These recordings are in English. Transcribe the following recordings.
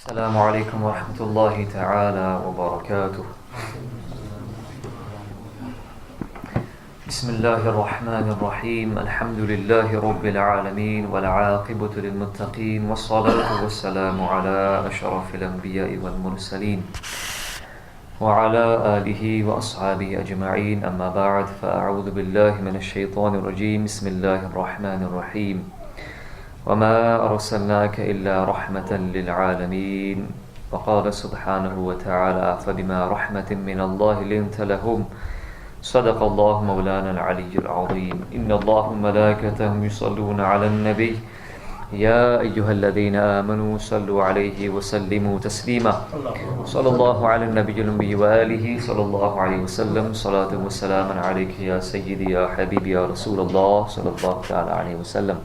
السلام عليكم ورحمة الله تعالى وبركاته. بسم الله الرحمن الرحيم. الحمد لله رب العالمين والعاقبة للمتقين والصلاة والسلام على أشرف الأنبياء والمرسلين وعلى آله وأصحابه أجمعين. أما بعد، فأعوذ بالله من الشيطان الرجيم. بسم الله الرحمن الرحيم. وما أرسلناك إلا رحمة للعالمين. وقال سبحانه وتعالى: فبما رحمة من الله لنت لهم. صدق الله مولانا العلي العظيم. إن الله وملائكته يصلون على النبي يا أيها الذين آمنوا صلوا عليه وسلموا تسليما. صلى الله على النبي الأمي وآله صلى الله عليه وسلم. صلاة وسلاما عليك يا سيدي يا حبيبي يا رسول الله صلى الله تعالى عليه وسلم.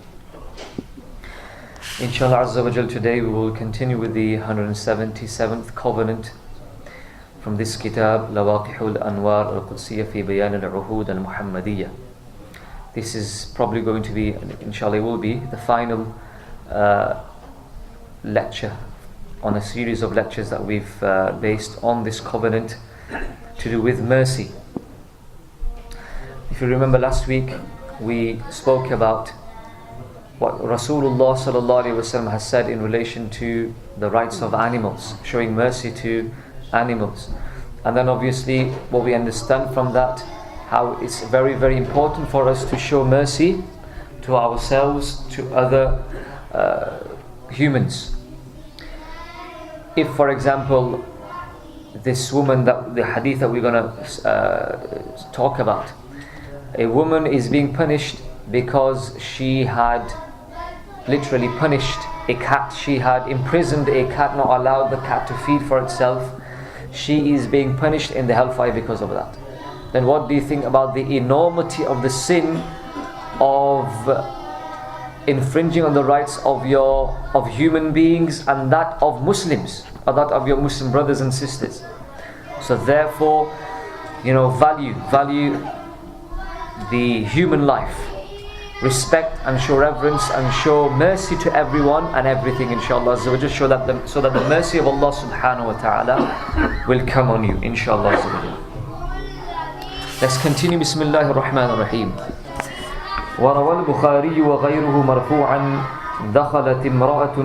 Inshallah Azza wa Jal, today we will continue with the 177th covenant from this kitab, Lawaqihul Anwar Al-Qudsiya fi Bayan Al-Uhud Al-Muhammadiyya. This is probably going to be, inshallah will be, the final lecture on a series of lectures that we've based on this covenant to do with mercy. If you remember last week, we spoke about what Rasulullah sallallahu alaihi wasallam has said in relation to the rights of animals, showing mercy to animals. And then obviously what we understand from that, how it's very, very important for us to show mercy to ourselves, to other humans. If, for example, this woman, that the hadith that we're going to talk about, a woman is being punished because she had literally punished a cat. She had imprisoned a cat, not allowed the cat to feed for itself. She is being punished in the hellfire because of that. Then what do you think about the enormity of the sin of infringing on the rights of human beings and that of Muslims, or that of your Muslim brothers and sisters? So therefore, value the human life, respect and show reverence and show mercy to everyone and everything, inshallah, so that the mercy of Allah subhanahu wa ta'ala will come on you, inshallah. Let's continue. Bismillahir Rahmanir Rahim. وروى البخاري وغيره مرفوعا: دخلت امرأة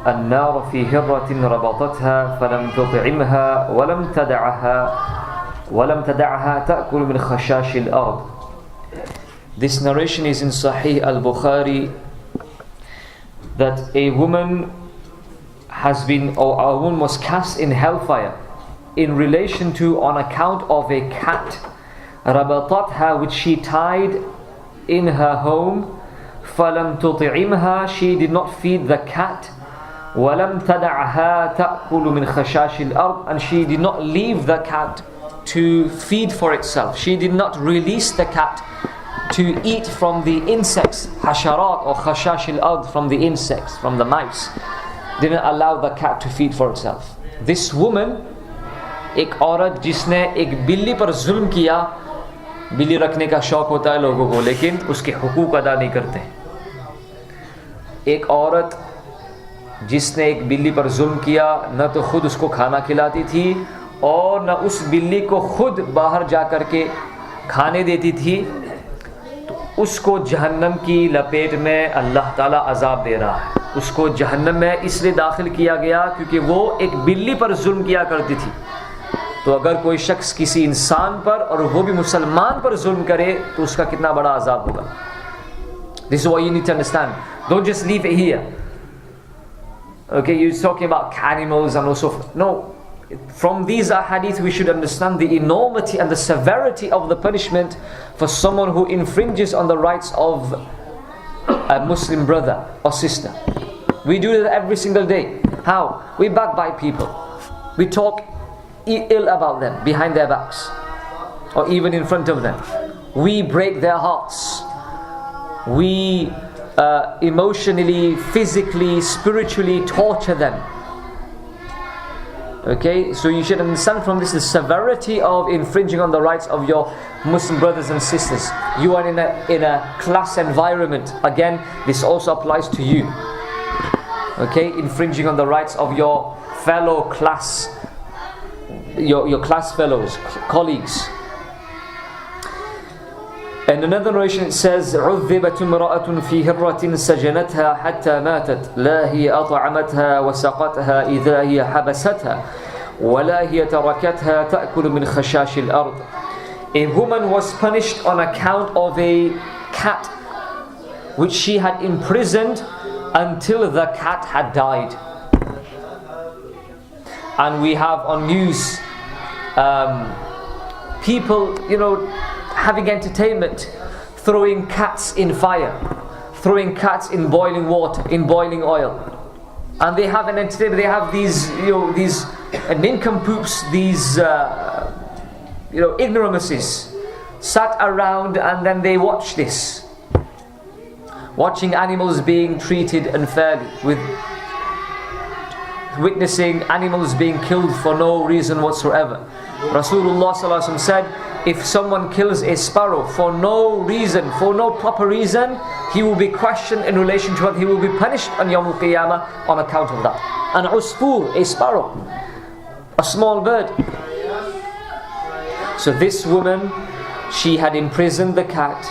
النار في هرة ربطتها فلم تطعمها ولم تدعها تأكل من خشاش الأرض. This narration is in Sahih Al-Bukhari, that a woman was cast in hellfire in relation to, on account of a cat, rabatatha, which she tied in her home. فَلَمْ تُطِعِمْهَا, she did not feed the cat. وَلَمْ تَدَعْهَا تَأْكُلُ مِنْ خَشَاشِ الْأَرْضِ, and she did not leave the cat to feed for itself. She did not release the cat to eat from the insects, hasharat or khashash al-ard, from the insects, from the mice. Didn't allow the cat to feed for itself. This woman, एक औरत जिसने एक बिल्ली पर जुल्म किया, बिल्ली रखने का शौक होता है लोगों को, लेकिन उसके हुकूक अदा नहीं करते. एक औरत जिसने एक बिल्ली पर जुल्म किया, न तो खुद उसको खाना खिलाती थी और न उस बिल्ली को खुद बाहर जा कर के खाने देती थी, उसको जहन्नम की लपेट में अल्लाह ताला अजाब दे रहा है. उसको जहन्नम में इसलिए दाखिल किया गया क्योंकि वो एक बिल्ली पर जुल्म किया करती थी. तो अगर कोई शख्स किसी इंसान पर, और वो भी मुसलमान पर जुल्म करे, तो उसका कितना बड़ा अजाब होगा. This is what you need to understand. Don't just leave it here. Okay, you're talking about animals and also, no. From these ahadith we should understand the enormity and the severity of the punishment for someone who infringes on the rights of a Muslim brother or sister. We do that every single day. How? We backbite people. We talk ill about them behind their backs, or even in front of them. We break their hearts. We emotionally, physically, spiritually torture them. Okay, so you should understand from this the severity of infringing on the rights of your Muslim brothers and sisters. You are in a class environment. Again, this also applies to you. Okay, infringing on the rights of your fellow class, your class fellows, colleagues. And another narration it says, عُذِّبَتْ امْرَأَةٌ فِي هِرَّةٍ سَجَنَتْهَا حَتَّى مَاتَتْ لَا هِيَ أَطْعَمَتْهَا وَسَقَتْهَا إِذَا هِيَ حَبَسَتْهَا وَلَا هِيَ تَرَكَتْهَا تَأْكُلُ مِنْ خَشَاشِ الْأَرْضِ. A woman was punished on account of a cat which she had imprisoned until the cat had died. And we have on news people, having entertainment, throwing cats in fire, throwing cats in boiling water, in boiling oil. And they have an entertainment, they have these nincompoops, these ignoramuses sat around, and then they watch this, watching animals being treated unfairly, witnessing animals being killed for no reason whatsoever. Rasulullah ﷺ said, if someone kills a sparrow for no reason, for no proper reason, he will be questioned in relation to it. He will be punished on Yawm al-Qiyamah on account of that. An usfur, a sparrow, a small bird. So this woman, she had imprisoned the cat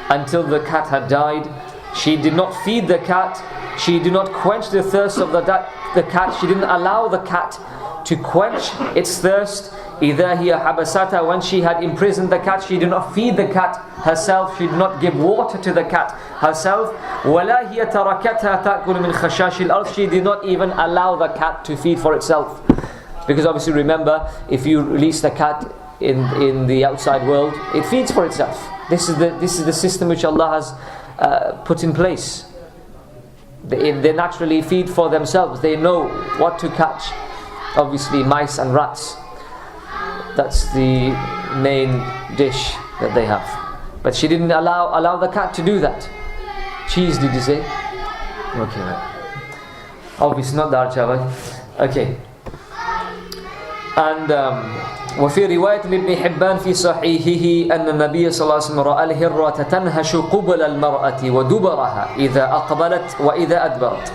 until the cat had died. She did not feed the cat. She did not quench the thirst of the cat. She didn't allow the cat to quench its thirst. إِذَا هِيَ حَبَسَتَهَا. When she had imprisoned the cat, she did not feed the cat herself. She did not give water to the cat herself. وَلَا هِيَ تَرَكَتْهَا تَأْكُلُ مِنْ خَشَاشِ الْأَرْضِ. She did not even allow the cat to feed for itself. Because obviously, remember, if you release the cat in the outside world, it feeds for itself. This is the system which Allah has put in place. They naturally feed for themselves. They know what to catch. Obviously, mice and rats. That's the main dish that they have. But she didn't allow the cat to do that. Cheese, did you say? Okay, right. Obviously not dal chawal. Okay. And وفي رواية لابن حبان في صحيحه أن النبي صلى الله عليه وسلم رأى الهرة تنهش قبل المرأة ودبرها إذا أقبلت وإذا أدبرت.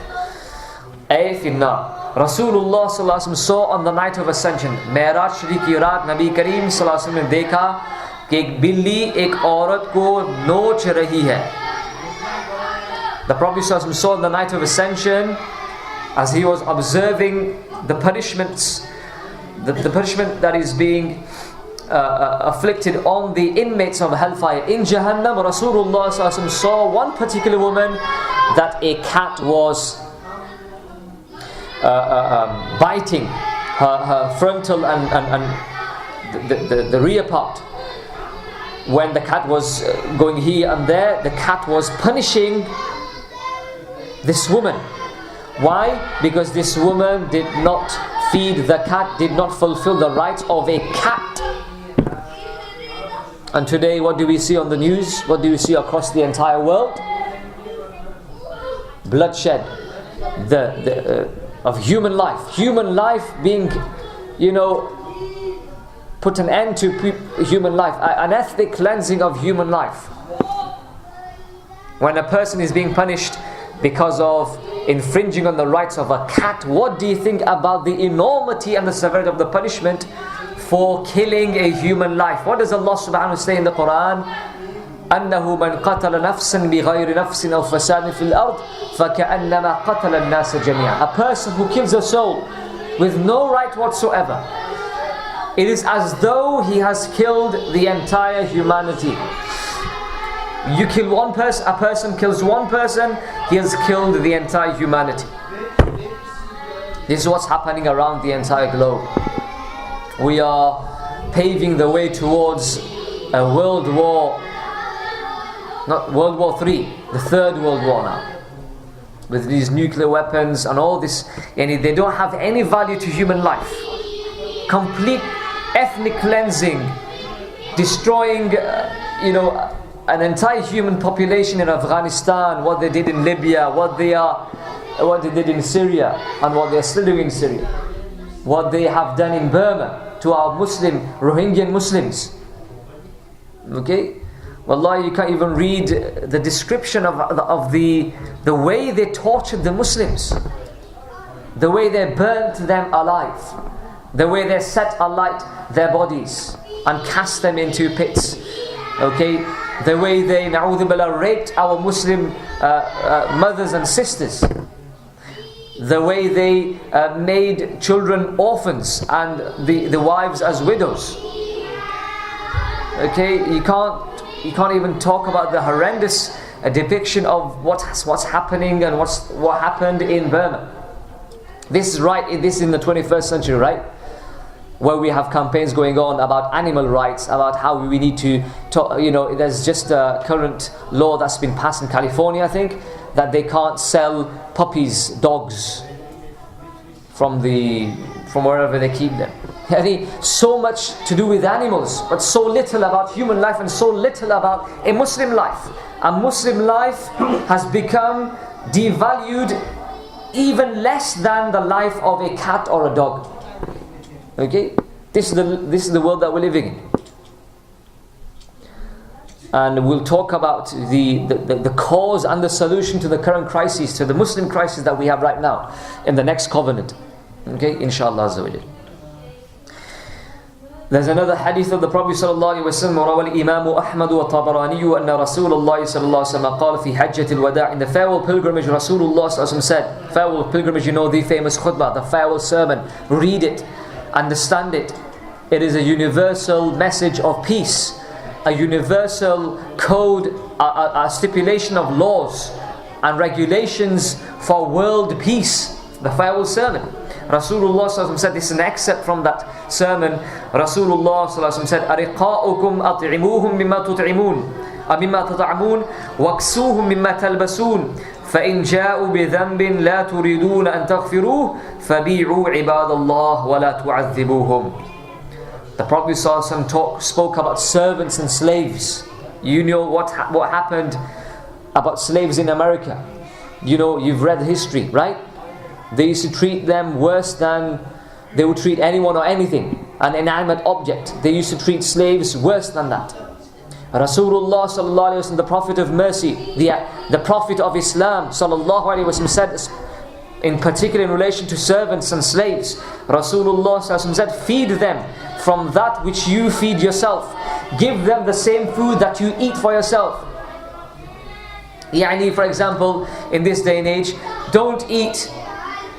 أي في النار. Rasulullah sallallahu alaihi wasallam saw on the night of ascension, Mi'raj Sharif की रात नबी करीम sallallahu alaihi wasallam ने देखा कि एक बिल्ली एक औरत को नोच रही है. The Prophet sallallahu alaihi wasallam saw on the night of ascension, as he was observing the punishments, the punishment that is being afflicted on the inmates of hellfire in Jahannam. Rasulullah sallallahu alaihi wasallam saw one particular woman that a cat was biting her frontal and the rear part. When the cat was going here and there, the cat was punishing this woman. Why? Because this woman did not feed the cat, did not fulfill the rights of a cat. And today, what do we see on the news? What do we see across the entire world? Bloodshed. Of human life being, put an end to human life, an ethnic cleansing of human life. When a person is being punished because of infringing on the rights of a cat, what do you think about the enormity and the severity of the punishment for killing a human life? What does Allah subhanahu wa ta'ala say in the Quran? أنه من قتل نفسا بغير نفس أو فساد في الأرض فكأنما قتل الناس جميعا. A person who kills a soul with no right whatsoever, it is as though he has killed the entire humanity. You kill one person, a person kills one person, he has killed the entire humanity. This is what's happening around the entire globe. We are paving the way towards a world war. Not World War III, the third World War now. With these nuclear weapons and all this, and they don't have any value to human life. Complete ethnic cleansing, destroying, an entire human population in Afghanistan, what they did in Libya, what they did in Syria, and what they are still doing in Syria. What they have done in Burma to our Rohingya Muslims. Okay? Wallahi, you can't even read the description of the way they tortured the Muslims. the way they burnt them alive, the way they set alight their bodies and cast them into pits, okay, the way they, na'udhu billah, raped our Muslim mothers and sisters, the way they made children orphans and the wives as widows. Okay, you can't even talk about the horrendous depiction of what's happening and what happened in Burma. This is right. This is in the 21st century, right? Where we have campaigns going on about animal rights, about how we need to talk, there's just a current law that's been passed in California, I think, that they can't sell puppies, dogs from wherever they keep them. So much to do with animals, but so little about human life and so little about a Muslim life. A Muslim life has become devalued even less than the life of a cat or a dog. Okay, this is the world that we're living in, and we'll talk about the cause and the solution to the current crisis, to the Muslim crisis that we have right now, in the next covenant. Okay, inshallah azza wa jal. There's another hadith of the Prophet sallallahu alaihi wasallam, رواه الإمام أحمد والطبراني أن رسول الله صلى الله عليه وسلم قال في حجة الوداع, in the farewell pilgrimage, Rasulullah sallallahu alaihi wasallam said, farewell pilgrimage, the famous khutbah, the farewell sermon, read it, understand it. It is a universal message of peace, a universal code, a stipulation of laws and regulations for world peace. The farewell sermon. Rasulullah sallallahu alaihi wasallam said, this is an excerpt from that sermon. Rasulullah sallallahu alaihi wasallam said, "Ariqa'ukum at'imuhum mimma tut'imun, mimma tat'amun, waksuhum mimma talbasun, فإن جاءوا بذنب لا تريدون أن تغفروه فبيعوا عباد الله ولا تعذبوهم." The Prophet sallallahu alaihi wasallam spoke about servants and slaves. You know what happened about slaves in America. You've read history, right? They used to treat them worse than they would treat anyone or anything, an inanimate object. They used to treat slaves worse than that. Rasulullah sallallahu alaihi wasallam, the Prophet of mercy, the Prophet of Islam sallallahu alaihi wasallam, said, in particular in relation to servants and slaves, Rasulullah sallallahu alaihi wasallam said, feed them from that which you feed yourself. Give them the same food that you eat for yourself. For example, in this day and age, don't eat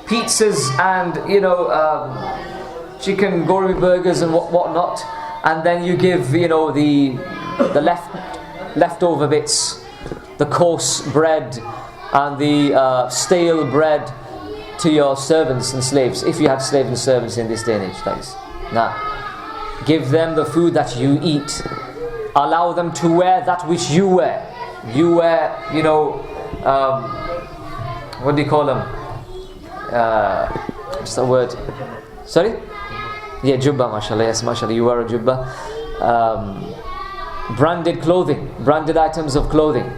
pizzas and chicken gourmet burgers and whatnot, and then you give the leftover bits, the coarse bread and the stale bread to your servants and slaves, if you have slaves and servants in this day and age. That is, now give them the food that you eat. Allow them to wear that which you wear. You wear, what do you call them? What's the word? Sorry? Yeah, jubba, mashallah. Yes, mashallah, you wear a jubba. Branded clothing, branded items of clothing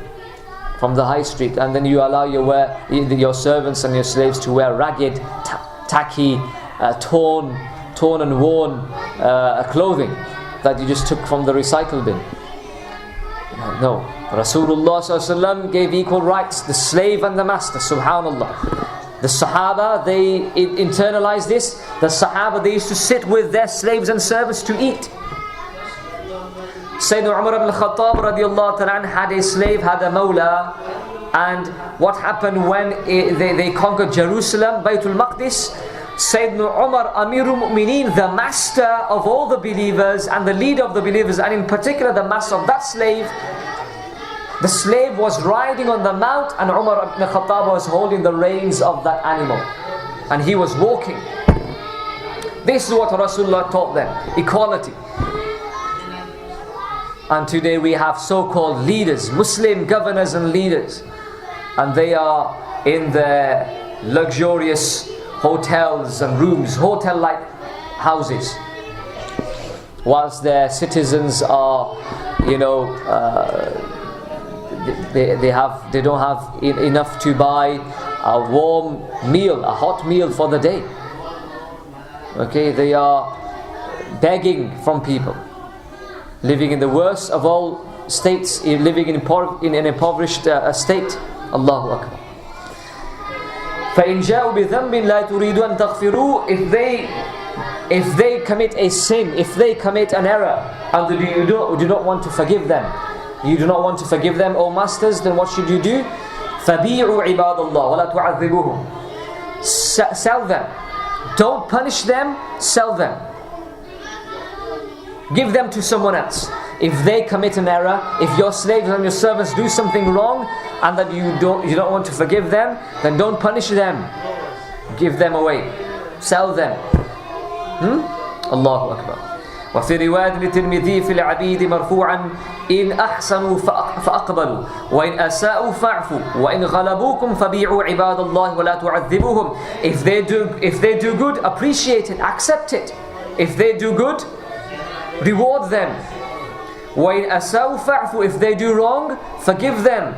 from the high street, and then you allow your servants and your slaves to wear ragged, tacky, torn and worn clothing that you just took from the recycle bin. No. Rasulullah sallallahu alaihi wasallam gave equal rights, the slave and the master. Subhanallah. The Sahaba, they internalized this. The Sahaba, they used to sit with their slaves and servants to eat. Sayyidina Umar ibn al-Khattab radiallahu ta'ala had a slave, had a Maulana. And what happened when they conquered Jerusalem, Baytul Maqdis? Sayyidina Umar, Amirul Mu'mineen, the master of all the believers and the leader of the believers, and in particular the master of that slave, the slave was riding on the mount, and Umar ibn Khattab was holding the reins of that animal, and he was walking. This is what Rasulullah taught them, equality. And today we have so-called leaders, Muslim governors and leaders, and they are in their luxurious hotels and rooms, hotel-like houses, whilst their citizens are, they don't have enough to buy a warm meal, a hot meal for the day. Okay, they are begging from people, living in the worst of all states, living in an impoverished state. Allahu Akbar. فَإِنْ جَاءُوا بِذَنْبٍ لَا تُرِيدُوا أَن تَغْفِرُوا If they commit a sin, if they commit an error, and you do not want to forgive them, you do not want to forgive them, O masters, then what should you do? فَبِيعُوا عِبَادَ اللَّهِ وَلَا تُعَذِّبُوهُم. Sell them. Don't punish them, sell them. Give them to someone else. If they commit an error, if your slaves and your servants do something wrong, and that you don't want to forgive them, then don't punish them. Give them away. Sell them. Allahu Akbar. وفي رواية للترمذي في العبيد مرفوعا إن أحسنوا فأقبلوا وإن أساءوا فاعفوا وإن غلبوكم فبيعوا عباد الله ولا تعذبوهم. If they do good, appreciate it, accept it. If they do good, reward them. وإن أساءوا فاعفوا. If they do wrong, forgive them.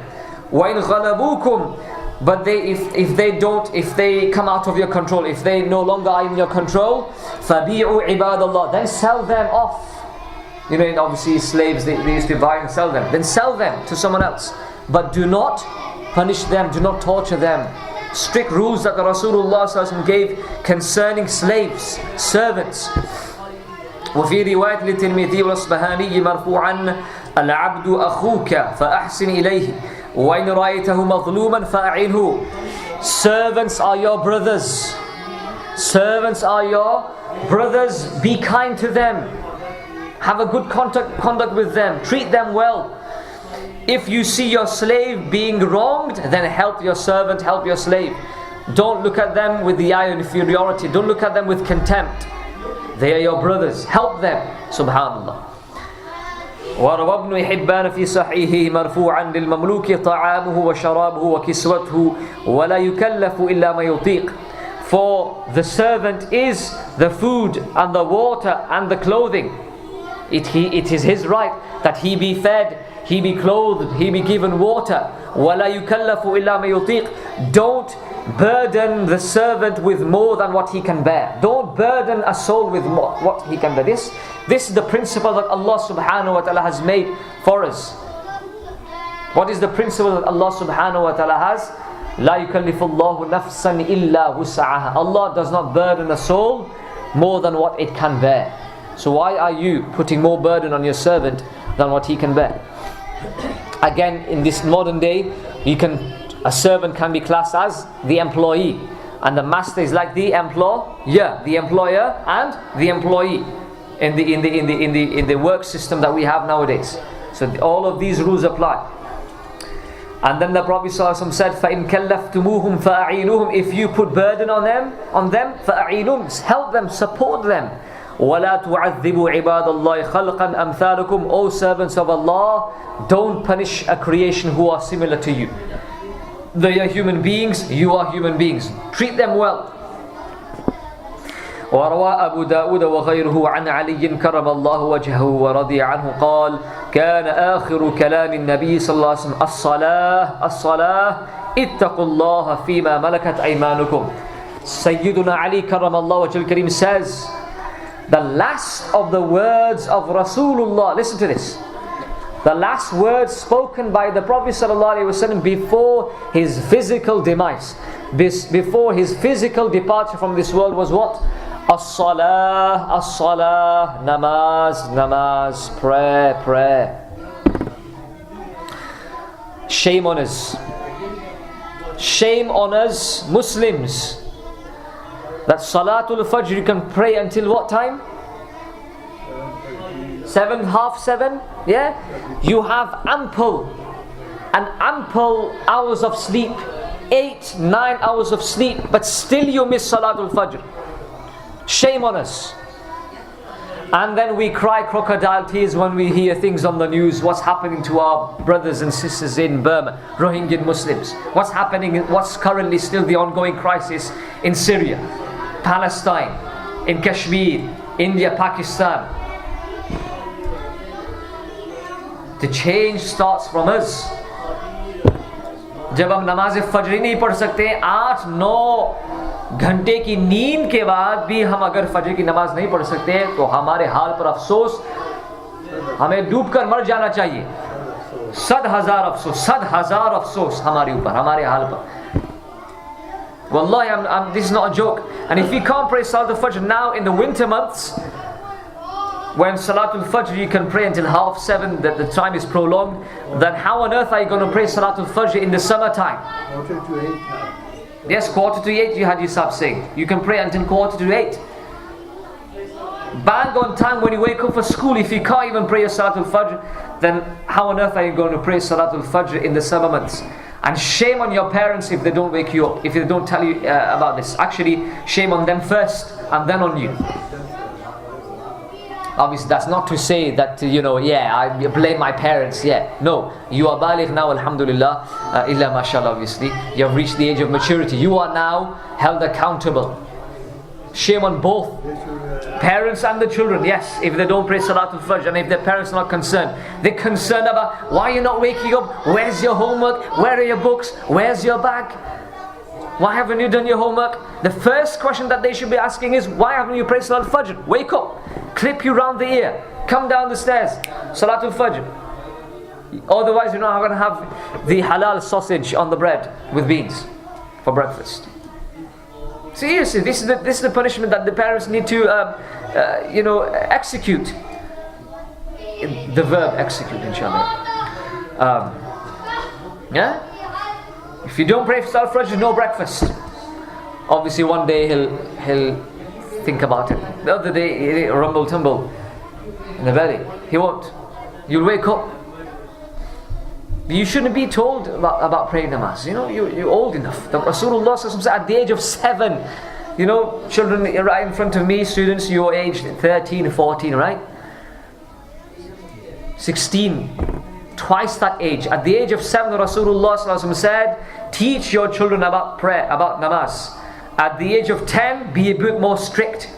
وإن غلبوكم. But if they come out of your control, if they no longer are in your control, فَبِيعُوا عِبَادَ اللَّهِ. Then sell them off. You know, and obviously slaves, they used to buy and sell them. Then sell them to someone else. But do not punish them, do not torture them. Strict rules that the Rasulullah ﷺ gave concerning slaves, servants. وفي رواية للترمذي والأصبهاني مرفوعا العبد أخوك فأحسن إليه وإن رأيته مظلوما فأعنه. Servants are your brothers. Servants are your brothers. Be kind to them. Have a good conduct with them. Treat them well. If you see your slave being wronged, then help your servant, help your slave. Don't look at them with the eye of inferiority. Don't look at them with contempt. They are your brothers. Help them. Subhanallah. وروى ابن حبان في صحيحه مرفوعا للمملوك طعامه وشرابه وكسوته ولا يكلف إلا ما يطيق. For the servant is the food and the water and the clothing. It is his right that he be fed, he be clothed, he be given water. ولا يكلف إلا ما يطيق. Don't burden the servant with more than what he can bear. Don't burden a soul with more, what he can bear. This is the principle that Allah subhanahu wa ta'ala has made for us. What is the principle that Allah subhanahu wa ta'ala has? لا يكلف الله نفسا إلا وسعها. Allah does not burden a soul more than what it can bear. So why are you putting more burden on your servant than what he can bear? Again, in this modern day, a servant can be classed as the employee, and the master is like the employer, the employer and the employee in the work system that we have nowadays. So all of these rules apply. And then the Prophet ﷺ said, فَإِنْ كَلَّفْتُمُوهُمْ فَأَعِينُوهُمْ. If you put burden on them, فَأَعِينُوهُمْ. Help them, support them. وَلَا تُعَذِّبُوا عِبَادَ اللَّهِ خَلْقًا أَمْثَالُكُمْ. O servants of Allah, don't punish a creation who are similar to you. They are human beings, you are human beings. Treat them well. وروى أبو داود وغيره عن علي كرم الله وجهه ورضي عنه قال كان آخر كلام النبي صلى الله عليه وسلم الصلاة اتقوا الله فيما ملكت أيمانكم. Sayyiduna Ali كرم الله وجهه الكريم says, the last of the words of Rasulullah, listen to this, the last words spoken by the Prophet ﷺ before his physical demise, before his physical departure from this world was what? As-salah, as-salah, namaz, namaz, prayer. Shame on us. Shame on us Muslims that Salatul Fajr you can pray until what time? 7, half 7? Yeah? You have ample hours of sleep, 8, 9 hours of sleep, but still you miss Salatul Fajr. Shame on us. And then we cry crocodile tears when we hear things on the news. What's happening to our brothers and sisters in Burma, Rohingya Muslims? What's happening, what's currently still the ongoing crisis in Syria, Palestine, in Kashmir, India, Pakistan. The change starts from us. जब हम नमाज फजर नहीं पढ़ सकते, 8-9 घंटे की नींद के बाद भी हम अगर फजर की नमाज नहीं पढ़ सकते, तो हमारे हाल पर अफसोस, हमें डूबकर मर जाना चाहिए. 100,000 अफसोस हमारे ऊपर, हमारे हाल पर. Wallahi, this is not a joke. And if you can't pray Salatul Fajr now in the winter months, when Salatul Fajr you can pray until 7:30, that the time is prolonged, then how on earth are you going to pray Salatul Fajr in the summertime? 7:45. Yes, 7:45 you had your sahib saying. You can pray until 7:45. Bang on time when you wake up for school. If you can't even pray your Salatul Fajr, then how on earth are you going to pray Salatul Fajr in the summer months? And shame on your parents if they don't wake you up, if they don't tell you about this. Actually, shame on them first and then on you. Obviously, that's not to say that, I blame my parents. No, you are baligh now, alhamdulillah, illa mashallah, obviously. You have reached the age of maturity. You are now held accountable. Shame on both parents and the children. Yes, if they don't pray Salatul Fajr, and if their parents are not concerned, they're concerned about why you're not waking up, where's your homework, where are your books, where's your bag, why haven't you done your homework? The first question that they should be asking is, why haven't you prayed Salatul Fajr? Wake up, clip you round the ear, come down the stairs, Salatul Fajr. Otherwise you're not going to have the halal sausage on the bread with beans for breakfast. Seriously, this is the punishment that the parents need to, execute. The verb execute, inshallah. If you don't pray for Salatul Fajr, no breakfast. Obviously, one day he'll think about it. The other day, he'll rumble tumble in the belly. He won't. You'll wake up. You shouldn't be told about praying namaz. You're old enough. The Rasulullah said at the age of 7, children right in front of me, students your age 13, 14, right? 16, twice that age. At the age of 7, Rasulullah said, teach your children about prayer, about namaz. At the age of 10, be a bit more strict.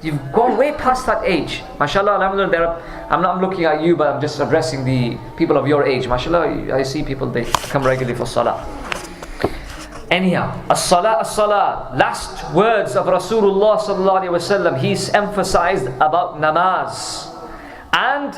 You've gone way past that age. MashaAllah, alhamdulillah, I'm looking at you, but I'm just addressing the people of your age. MashaAllah, I see people, they come regularly for salah. Anyhow, as-salah, as-salah. Last words of Rasulullah sallallahu alaihi wasallam. He's emphasized about namaz. And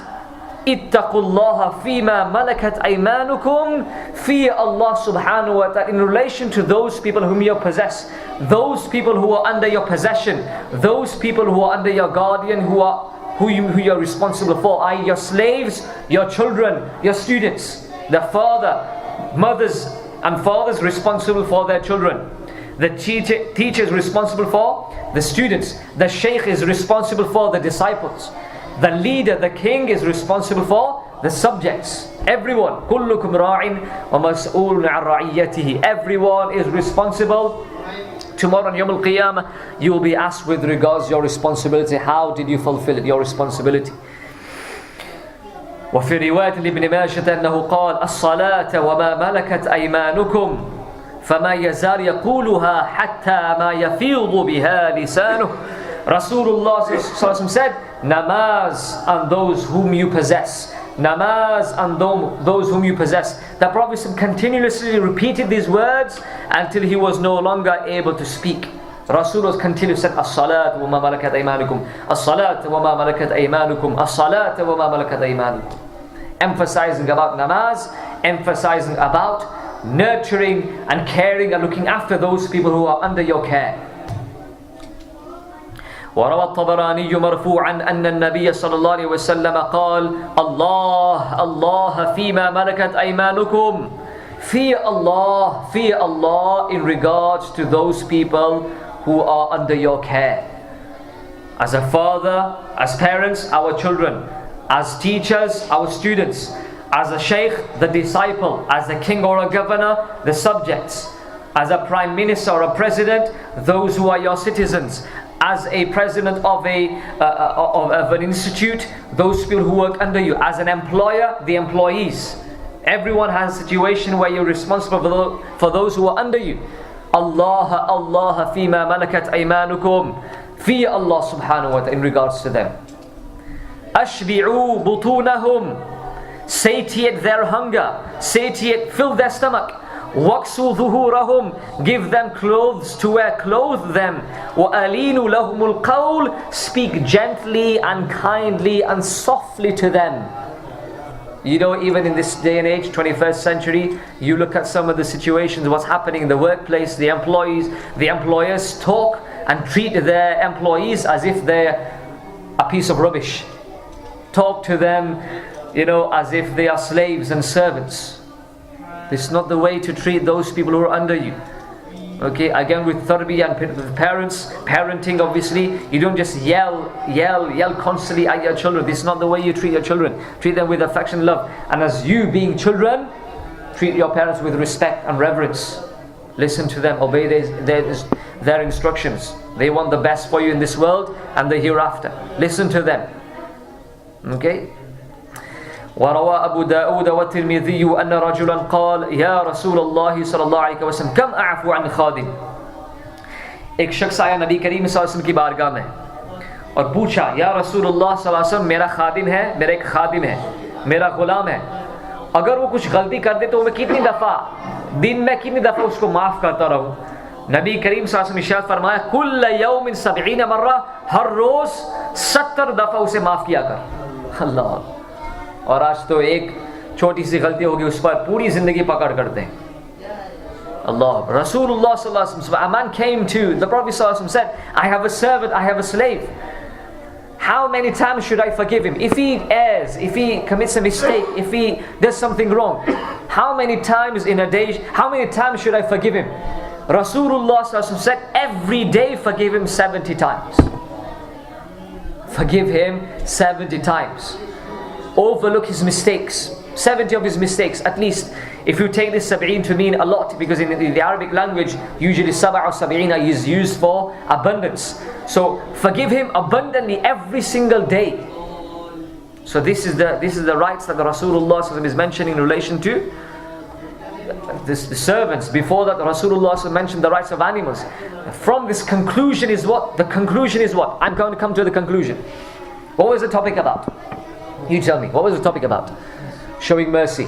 ittaqullaha fima malakat aymanukum, fear Allah subhanahu wa ta'ala in relation to those people whom you possess, those people who are under your possession, those people who are under your guardian, who you are responsible for, i.e. your slaves, your children, your students, the mothers and fathers responsible for their children, the teacher is responsible for the students, the shaykh is responsible for the disciples, the leader, the king is responsible for the subjects. Everyone, kullukum ra'in wa mas'ulun 'an ra'iyatihi. Everyone is responsible. Tomorrow on Yawm al-Qiyamah, you will be asked with regards to your responsibility. How did you fulfill it, your responsibility? وفي رواية لابن ماجه أنه قال الصلاة وما ملكت أيمانكم فما يزال يقولها حتى ما يفيض بها لسانه. Rasulullah said, namaz and those whom you possess. Namaz and those whom you possess. The Prophet continuously repeated these words until he was no longer able to speak. Rasulullah continuously said, as-salat wa ma malakat aymanukum, as-salat wa ma malakat aymanukum, as-salat wa ma malakat aymanukum. Emphasizing about namaz, emphasizing about nurturing and caring and looking after those people who are under your care. وروى الطبراني مرفوعا أن النبي صلى الله عليه وسلم قال الله فيما ملكت أيمانكم. Fear Allah in regards to those people who are under your care. As a father, as parents, our children. As teachers, our students. As a sheikh, the disciple. As a king or a governor, the subjects. As a prime minister or a president, those who are your citizens. As a president of an institute, those people who work under you. As an employer, the employees. Everyone has a situation where you're responsible for those who are under you. Allah fima malakat aymanukum. Fear Allah subhanahu wa ta'ala in regards to them. Ashbi'u butunahum. Satiate their hunger. Fill their stomach. Waqsu dhuhurahum. Give them clothes to wear. Clothe them. Wa alinu lahumul qawl. Speak gently and kindly and softly to them. You know, even in this day and age, 21st century, you look at some of the situations, what's happening in the workplace, the employers talk and treat their employees as if they're a piece of rubbish. Talk to them, you know, as if they are slaves and servants. This is not the way to treat those people who are under you. Okay, again with tarbiyah and with parents, parenting obviously, you don't just yell constantly at your children. This is not the way you treat your children. Treat them with affection and love. And as you being children, treat your parents with respect and reverence. Listen to them, obey their instructions. They want the best for you in this world and the hereafter. Listen to them. Okay? وروى أبو داود والترمذي أن رجلا قال يا رسول الله صلى الله عليه وسلم كم أعفو عن خادم. एक शख्स आया नबी करीम सल्लल्लाहु अलैहि वसल्लम की बारगाह में और पूछा या रसूलुल्लाह सल्लल्लाहु अलैहि वसल्लम मेरा खादिम है, मेरा एक खादिम है, मेरा गुलाम है, अगर वो कुछ गलती कर दे तो मैं कितनी दफ़ा दिन में कितनी दफ़ा उसको माफ़ करता रहूँ. नबी करीम सल्लल्लाहु अलैहि वसल्लम इरशाद फरमाया कुल्ल यौमिन 70 मर्रा, हर रोज़ 70 दफ़ा उसे माफ़ किया कर. अल्लाह. और आज तो एक छोटी सी गलती होगी उस पर पूरी जिंदगी पकड़ करते हैं. Allah. Rasulullah sallallahu alaihi wasallam, a man came to the Prophet sallallahu alaihi wasallam, said, I have a servant, I have a slave. How many times should I forgive him? If he errs, if he commits a mistake, if he does something wrong, how many times in a day, how many times should I forgive him? Rasulullah sallallahu alaihi wasallam said, every day forgive him 70 times. Forgive him 70 times. Overlook his mistakes, 70 of his mistakes at least. If you take this 70 to mean a lot, because in the Arabic language usually 7 or 70 is used for abundance. So forgive him abundantly every single day. So this is the rights that the Rasulullah is mentioning in relation to the servants. Before that, the Rasulullah mentioned the rights of animals. From this conclusion is what? The conclusion is what? I'm going to come to the conclusion. What was the topic about? You tell me, what was the topic about? Showing mercy.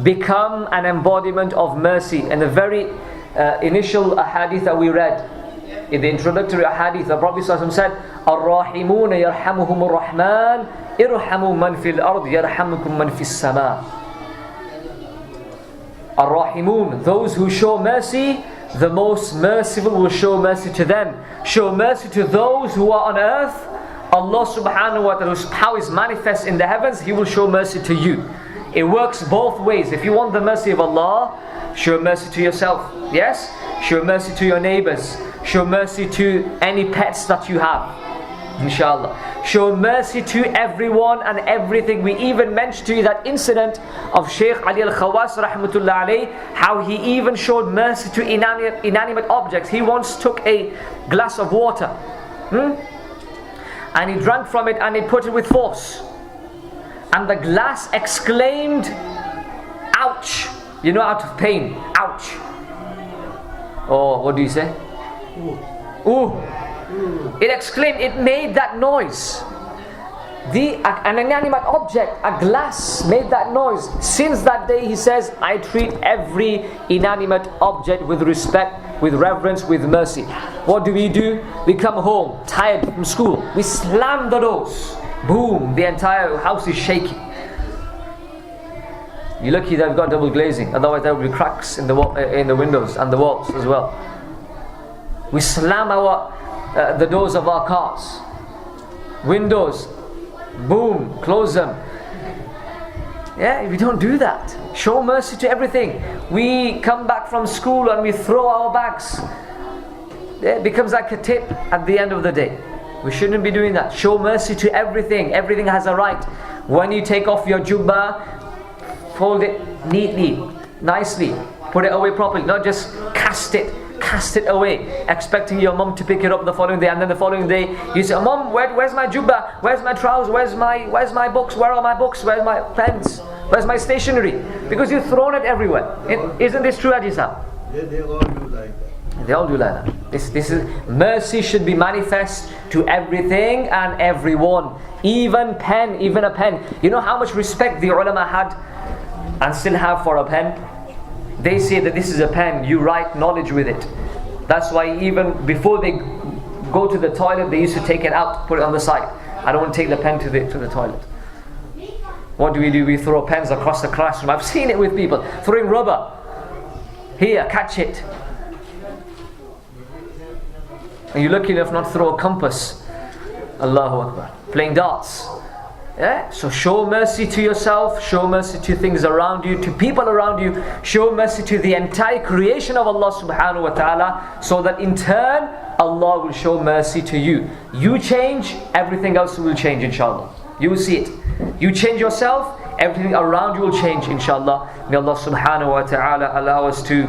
Become an embodiment of mercy. And the very initial hadith that we read, in the introductory hadith, the Prophet ﷺ said, Ar-Rahimuna yarhamuhumur Rahman, irhamu man fil ard, yarhamukum man fis sama. Ar-Rahimun, those who show mercy, the most merciful will show mercy to them. Show mercy to those who are on earth. Allah subhanahu wa ta'ala, whose power is manifest in the heavens, He will show mercy to you. It works both ways. If you want the mercy of Allah, show mercy to yourself. Yes? Show mercy to your neighbors. Show mercy to any pets that you have. Inshallah. Show mercy to everyone and everything. We even mentioned to you that incident of Shaykh Ali Al-Khawas rahmatullah alayh, how he even showed mercy to inanimate objects. He once took a glass of water. And he drank from it and he put it with force. And the glass exclaimed, ouch! You know, out of pain. Ouch! Oh, what do you say? Ooh! It exclaimed, it made that noise. An inanimate object, a glass, made that noise. Since that day, he says, I treat every inanimate object with respect, with reverence, with mercy. What do? We come home, tired from school. We slam the doors. Boom, the entire house is shaking. You're lucky that we've got double glazing. Otherwise there will be cracks in the windows and the walls as well. We slam the doors of our cars. Windows. Boom, close them. Yeah, we don't do that. Show mercy to everything. We come back from school and we throw our bags. It becomes like a tip at the end of the day. We shouldn't be doing that. Show mercy to everything. Everything has a right. When you take off your jubbah, fold it neatly, nicely, put it away properly. Not just cast it away, expecting your mom to pick it up the following day, and then the following day you say, Mom, where's my jubbah? Where's my trousers? Where's my books? Where are my books? Where's my pens? Where's my stationery? Because you've thrown it everywhere. Isn't this true, Adisa? They all do like that. They all do like that. This is mercy should be manifest to everything and everyone. Even a pen. You know how much respect the ulama had and still have for a pen? They say that this is a pen, you write knowledge with it. That's why even before they go to the toilet, they used to take it out, put it on the side. I don't want to take the pen to the toilet. What do? We throw pens across the classroom. I've seen it with people throwing rubber. Here, catch it. And you're lucky enough not to throw a compass. Allahu Akbar. Playing darts. Yeah? So show mercy to yourself, show mercy to things around you, to people around you, show mercy to the entire creation of Allah subhanahu wa ta'ala, so that in turn Allah will show mercy to you. You change, everything else will change, inshallah. You will see it. You change yourself, everything around you will change, inshallah. May Allah subhanahu wa ta'ala allow us to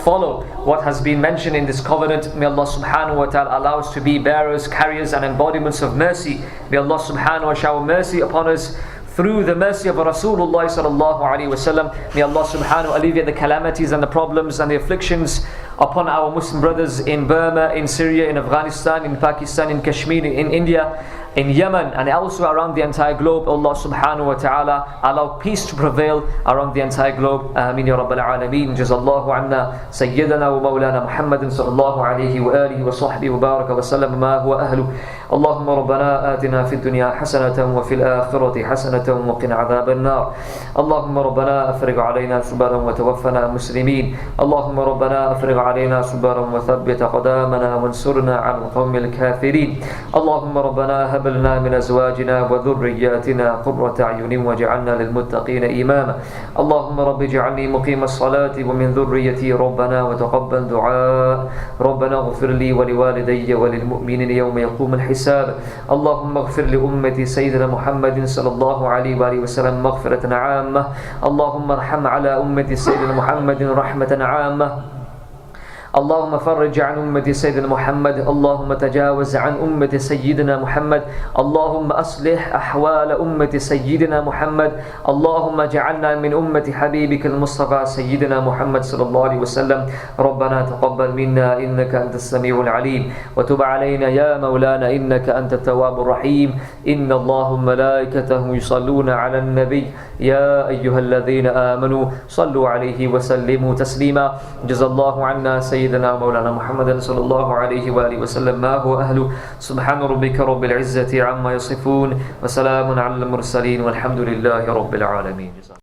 follow what has been mentioned in this covenant. May Allah subhanahu wa ta'ala allow us to be bearers, carriers and embodiments of mercy. May Allah subhanahu wa ta'ala shower mercy upon us through the mercy of Rasulullah sallallahu alaihi wasallam. May Allah subhanahu wa ta'ala alleviate the calamities and the problems and the afflictions upon our Muslim brothers in Burma, in Syria, in Afghanistan, in Pakistan, in Kashmir, in India, in Yemen and elsewhere around the entire globe. Allah subhanahu wa ta'ala allow peace to prevail around the entire globe. Ameen ya Rabbil Alameen. Jazallahu anna Sayyidina wa Maulana Muhammadin sallallahu alayhi wa alihi wa sahbihi wa baraka wa sallam ma huwa ahlu. Allahumma rabbana atina fid dunya hasanatan wa fil akhirati hasanatan wa qina adhaban nar. Allahumma rabbana afrigh alayna sabran wa tawaffana muslimin. Allahumma rabbana afrigh alayna sabran wa thabbit qadamana wansurna 'ala al-qawmil kafirin. Allahumma rabbana هب لنا من أزواجنا وذرياتنا قرة أعين واجعلنا للمتقين إماما. اللهم رب اجعلني مقيم الصلاة ومن ذريتي ربنا وتقبل دعاء. ربنا اغفر لي ولوالدي وللمؤمنين يوم يقوم الحساب. اللهم اغفر لأمة سيدنا محمد صلى الله عليه وآله وسلم مغفرة عامة. اللهم ارحم على أمة سيدنا محمد رحمة عامة. اللهم فرج عن أمة سيدنا محمد. اللهم تجاوز عن أمة سيدنا محمد. اللهم أصلح أحوال أمة سيدنا محمد. اللهم اجعلنا من أمة حبيبك المصطفى سيدنا محمد صلى الله عليه وسلم. ربنا تقبل منا إنك أنت السميع العليم وتب علينا يا مولانا إنك أنت التواب الرحيم. إن الله وملائكته يصلون على النبي يا أيها الذين آمنوا صلوا عليه وسلموا تسليما. جزا الله عنا سيدنا مولانا محمد صلى الله عليه وآله وسلم ما هو أهله. سبحان ربك رب العزة عما يصفون وسلام على المرسلين والحمد لله رب العالمين.